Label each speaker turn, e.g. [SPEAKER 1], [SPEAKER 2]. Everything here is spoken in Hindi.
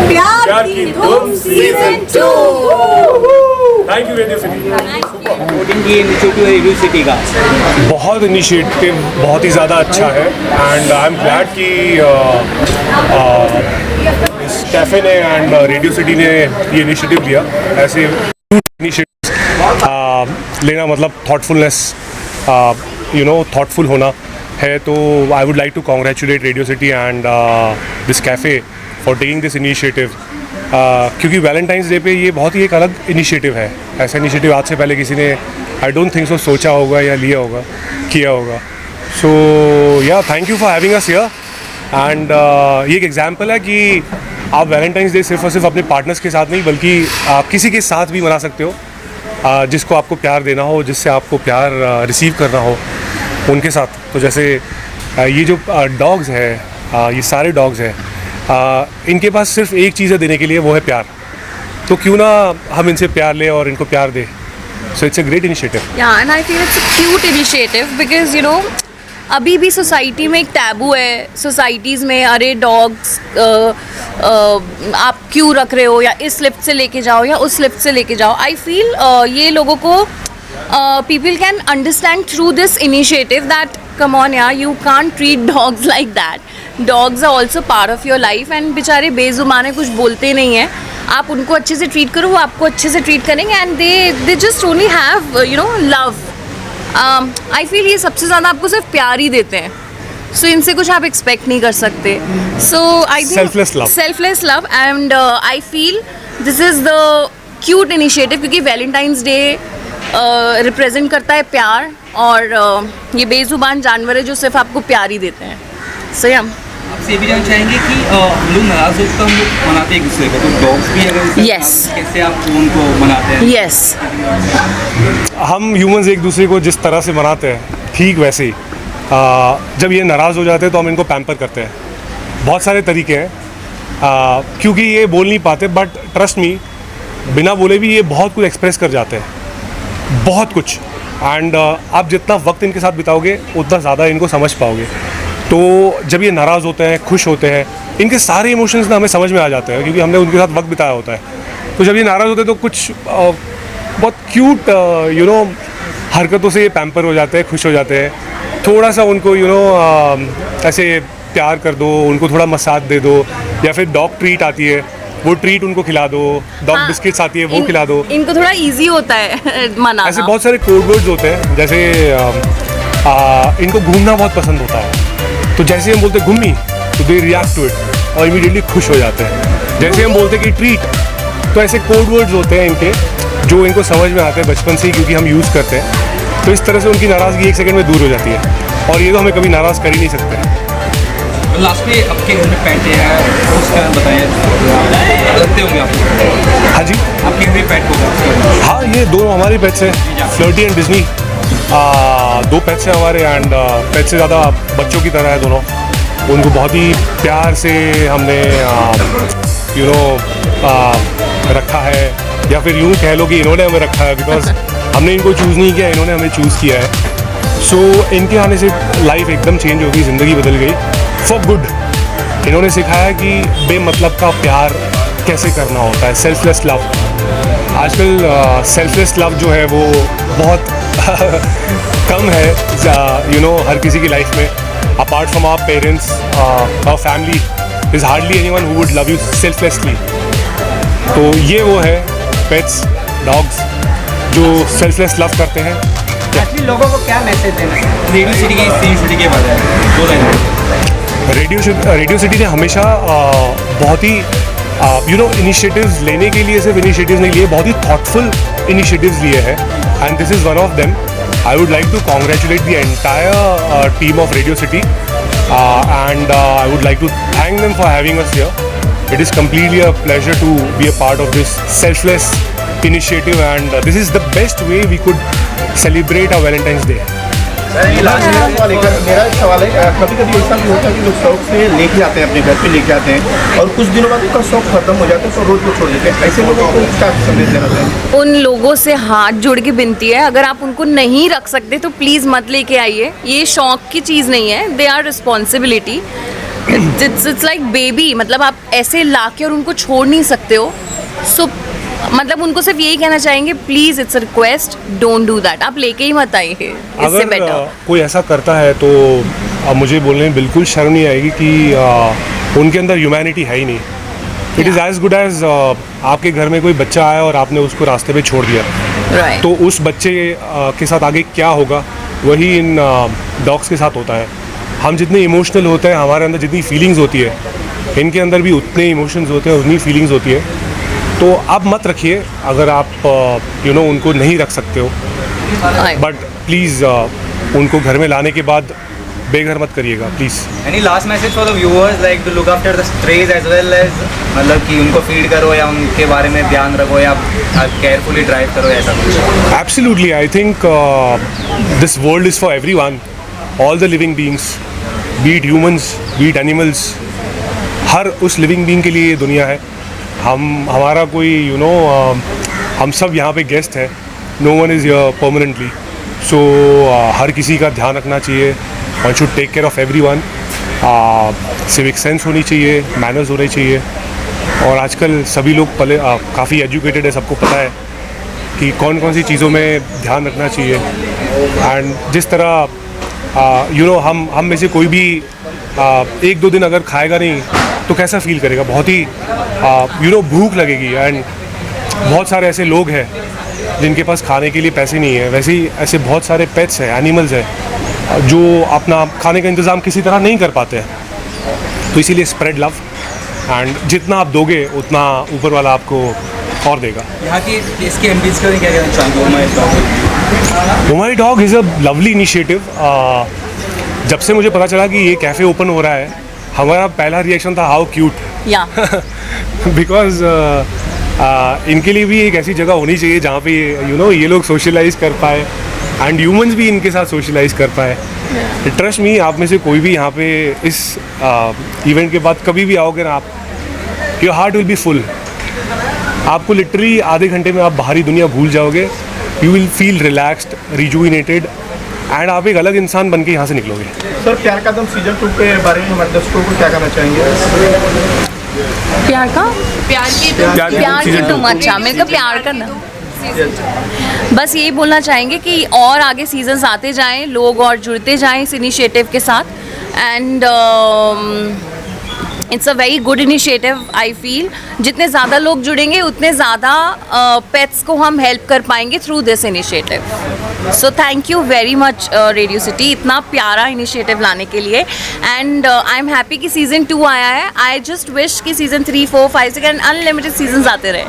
[SPEAKER 1] प्यार की धूम season 2।
[SPEAKER 2] Thank you radio city.
[SPEAKER 3] ये इनिशिएटिव रेडियो सिटी का
[SPEAKER 2] बहुत इनिशिएटिव बहुत ही ज़्यादा अच्छा है एंड आई एम ग्लैड कि इस कैफ़े ने एंड रेडियो सिटी ने ये इनिशिएटिव लिया। ऐसे इनिशिएटिव लेना मतलब थॉटफुलनेस थॉटफुल होना है। तो I would like to congratulate Radio City and this cafe for taking this initiative, क्योंकि वैलेंटाइंस डे पे ये बहुत ही एक अलग इनिशिएटिव है। ऐसा इनिशिएटिव आज से पहले किसी ने आई डोंट थिंक सो सोचा होगा या लिया होगा, किया होगा। सो या thank you for having us here and ये एक एग्जांपल है कि आप वैलेंटाइंस डे सिर्फ और सिर्फ अपने पार्टनर्स के साथ नहीं बल्कि आप किसी के साथ भी मना सकते हो, जिसको आपको प्यार देना हो, जिससे आपको प्यार रिसीव करना हो उनके साथ। तो जैसे ये जो डॉग्स हैं, ये सारे डॉग्स हैं, इनके पास सिर्फ एक चीज़ है देने के लिए, वो है प्यार। तो क्यों ना हम इनसे प्यार लें और इनको प्यार दें। So it's a great initiative.
[SPEAKER 4] Yeah, and I feel it's a cute initiative because अभी भी सोसाइटी में एक टैबू है सोसाइटीज़ में, अरे डॉग्स आप क्यों रख रहे हो, या इस लिफ्ट से लेके जाओ या उस लिफ्ट से लेके जाओ। आई फील ये लोगों को people can understand through this initiative that come on यार, you can't treat dogs like that. Dogs are also part of your life and बेचारे बेजुबान है, कुछ बोलते नहीं हैं। आप उनको अच्छे से ट्रीट करो, वो आपको अच्छे से ट्रीट करेंगे and they just only have love. I feel ये सबसे ज़्यादा आपको सिर्फ प्यार ही देते हैं, सो इनसे कुछ आप एक्सपेक्ट नहीं कर सकते। So I think selfless love and I feel this is the cute initiative, क्योंकि वैलेंटाइंस डे रिप्रेजेंट करता है प्यार और ये बेजुबान जानवर है जो सिर्फ आपको प्यार ही देते हैं। सो या
[SPEAKER 3] आपसे ये भी जानना चाहेंगे कि हम लोग नाराज होते तो हम लोग मनाते हैं एक दूसरे को, तो डॉग्स भी अगर
[SPEAKER 4] Yes.
[SPEAKER 3] कैसे आप उनको मनाते हैं?
[SPEAKER 4] यस,
[SPEAKER 2] हम ह्यूमंस एक दूसरे को जिस तरह से मनाते हैं ठीक वैसे ही जब ये नाराज़ हो जाते हैं तो हम इनको पैम्पर करते हैं। बहुत सारे तरीके हैं, क्योंकि ये बोल नहीं पाते, बट ट्रस्ट मी बिना बोले भी ये बहुत कुछ एक्सप्रेस कर जाते हैं, बहुत कुछ। एंड आप जितना वक्त इनके साथ बिताओगे उतना ज़्यादा इनको समझ पाओगे। तो जब ये नाराज़ होते हैं, खुश होते हैं, इनके सारे इमोशंस ना हमें समझ में आ जाते हैं, क्योंकि हमने उनके साथ वक्त बिताया होता है। तो जब ये नाराज़ होते हैं तो कुछ बहुत क्यूट हरकतों से ये पैम्पर हो जाते हैं, खुश हो जाते हैं। थोड़ा सा उनको ऐसे प्यार कर दो, उनको थोड़ा मसाज दे दो, या फिर डॉग ट्रीट आती है वो ट्रीट उनको खिला दो, डॉग बिस्किट्स आती है वो खिला दो।
[SPEAKER 4] इनको थोड़ा इजी होता है मनाना।
[SPEAKER 2] ऐसे बहुत सारे कोड वर्ड्स होते हैं, जैसे इनको घूमना बहुत पसंद होता है, तो जैसे हम बोलते हैं घूमी तो दे रिएक्ट टू इट और इमीडिएटली खुश हो जाते हैं। जैसे हम बोलते हैं कि ट्रीट, तो ऐसे कोड वर्ड्स होते हैं इनके जो इनको समझ में आते हैं बचपन से ही, क्योंकि हम यूज़ करते हैं। तो इस तरह से उनकी नाराज़गी एक सेकंड में दूर हो जाती है, और ये तो हमें कभी नाराज़ कर ही नहीं सकते।
[SPEAKER 3] लास्ट में आपके घर में पेट है, उसका बताएं, रखते होंगे आप?
[SPEAKER 2] हाँ जी,
[SPEAKER 3] आपके घर में पेट होगा?
[SPEAKER 2] हाँ, ये दोनों हमारे पेट्स हैं, फ्लर्टी एंड डिज्नी। दो पेट्स हैं हमारे, एंड पेट से ज़्यादा बच्चों की तरह है दोनों। उनको बहुत ही प्यार से हमने रखा है, या फिर यूँ कह लो कि इन्होंने हमें रखा है, बिकॉज हमने इनको चूज़ नहीं किया, इन्होंने हमें चूज़ किया है। सो इनके आने से लाइफ एकदम चेंज हो गई, ज़िंदगी बदल गई फॉर गुड। इन्होंने सिखाया कि बेमतलब का प्यार कैसे करना होता है, सेल्फलेस लव। आजकल सेल्फलेस लव जो है वो बहुत कम है हर किसी की लाइफ में। Apart from our parents, our family, is hardly anyone who would love you selflessly. तो ये वो है पेट्स, डॉग्स जो सेल्फलेस लव करते हैं।
[SPEAKER 3] एक्चुअली लोगों को क्या मैसेज देना है रेडियो सिटी की के बारे में?
[SPEAKER 2] रेडियो सिटी ने हमेशा बहुत ही इनिशिएटिव्स लेने के लिए, सिर्फ इनिशिएटिव्स नहीं लिए, बहुत ही थॉटफुल इनिशिएटिव्स लिए हैं, and this is one of them. I would like to congratulate the entire team of Radio City, and I would like to thank them for having us here. It is completely a pleasure to be a part of this selfless initiative, and this is the best way we could celebrate our Valentine's Day.
[SPEAKER 1] मेरा सवाल है, कभी कभी ऐसा भी होता है कि लोग शौक से लेके आते हैं, अपने घर पे लेके आते हैं, और कुछ दिनों बाद उनका शौक खत्म हो जाता है, तो रोज को छोड़ देते हैं। ऐसे लोगों को क्या संदेश देना चाहिए?
[SPEAKER 4] उन लोगों से हाथ जोड़ के विनती है, अगर आप उनको नहीं रख सकते तो प्लीज़ मत लेके आइए। ये शौक की चीज़ नहीं है, they our responsibility. It's like baby, मतलब आप ऐसे लाके और उनको छोड़ नहीं सकते हो. सो मतलब उनको सिर्फ यही कहना चाहेंगे, please it's a request, don't do that. आप लेके ही मत आइए, इससे
[SPEAKER 2] अगर
[SPEAKER 4] बेटर.
[SPEAKER 2] कोई ऐसा करता है तो मुझे बोलने में बिल्कुल शर्म नहीं आएगी कि उनके अंदर ह्यूमैनिटी है ही नहीं. It is as good as आपके घर में कोई बच्चा आया और आपने उसको रास्ते पे छोड़ दिया,
[SPEAKER 4] राइट.
[SPEAKER 2] तो उस बच्चे के साथ आगे क्या होगा वही इन डॉग्स के साथ होता है. हम जितने इमोशनल होते हैं, हमारे अंदर जितनी फीलिंग्स होती है, इनके अंदर भी उतने इमोशंस होते हैं, उतनी फीलिंग्स होती है. तो आप मत रखिए अगर आप उनको नहीं रख सकते हो, बट प्लीज़ उनको घर में लाने के बाद बेघर मत करिएगा please.
[SPEAKER 5] Any last message for the viewers, like to look after the strays as well as मतलब कि उनको फीड करो या उनके बारे में ध्यान रखो या केयरफुली ड्राइव करो, ऐसा कुछ?
[SPEAKER 2] Absolutely, I think this world is for everyone, all the living beings, be it humans, be it animals. हर उस लिविंग बीइंग के लिए ये दुनिया है. हमारा कोई हम सब यहाँ पे गेस्ट है. No one is here permanently. So हर किसी का ध्यान रखना चाहिए. One should take care of everyone. Civic sense होनी चाहिए, मैनर्स होने चाहिए. और आजकल सभी लोग काफ़ी एजुकेटेड है, सबको पता है कि कौन कौन सी चीज़ों में ध्यान रखना चाहिए. एंड जिस तरह हम में से कोई भी 1-2 दिन अगर खाएगा नहीं तो कैसा फील करेगा, बहुत ही भूख लगेगी. एंड बहुत सारे ऐसे लोग हैं जिनके पास खाने के लिए पैसे नहीं है. वैसे ही ऐसे बहुत सारे पेट्स हैं, एनिमल्स हैं जो अपना खाने का इंतज़ाम किसी तरह नहीं कर पाते हैं. तो इसीलिए स्प्रेड लव, एंड जितना आप दोगे उतना ऊपर वाला आपको और देगा.
[SPEAKER 3] यहाँ की इसके एम्बियंस के बारे में क्या कहना चाहेंगे?
[SPEAKER 2] Oh My Dog is a lovely initiative. जब से मुझे पता चला कि ये कैफ़े ओपन हो रहा है, हमारा पहला रिएक्शन था हाउ क्यूट.
[SPEAKER 4] या
[SPEAKER 2] बिकॉज इनके लिए भी एक ऐसी जगह होनी चाहिए जहाँ पे ये लोग सोशलाइज कर पाए एंड ह्यूमंस भी इनके साथ सोशलाइज कर पाए. ट्रस्ट मी, आप में से कोई भी यहाँ पे इस इवेंट के बाद कभी भी आओगे ना, आप your heart will be full. आपको लिटरली आधे घंटे में आप बाहरी दुनिया भूल जाओगे. You will feel relaxed, rejuvenated, and आप एक अलग इंसान बन के यहाँ से निकलोगे.
[SPEAKER 1] सर, प्यार का दम सीजन 2 के बारे में हमारे दर्शकों को क्या कहना चाहेंगे?
[SPEAKER 4] प्यार का
[SPEAKER 6] प्यार की
[SPEAKER 4] प्यार की तुम, अच्छा मेरे को प्यार करना. बस यही बोलना चाहेंगे कि और आगे सीजन्स आते जाएं, लोग और जुड़ते जाएं इस इनिशिएटिव के साथ. And it's a very good initiative I feel. जितने ज़्यादा लोग जुड़ेंगे उतने ज़्यादा पेट्स को हम हेल्प कर पाएंगे through this initiative. So thank you very much radio city इतना प्यारा इनिशिएटिव लाने के लिए. एंड आई एम हैप्पी कि सीज़न 2 आया है. आई जस्ट विश कि सीज़न 3, 4, 5, 6 एंड अनलिमिटेड सीजन्स आते रहे.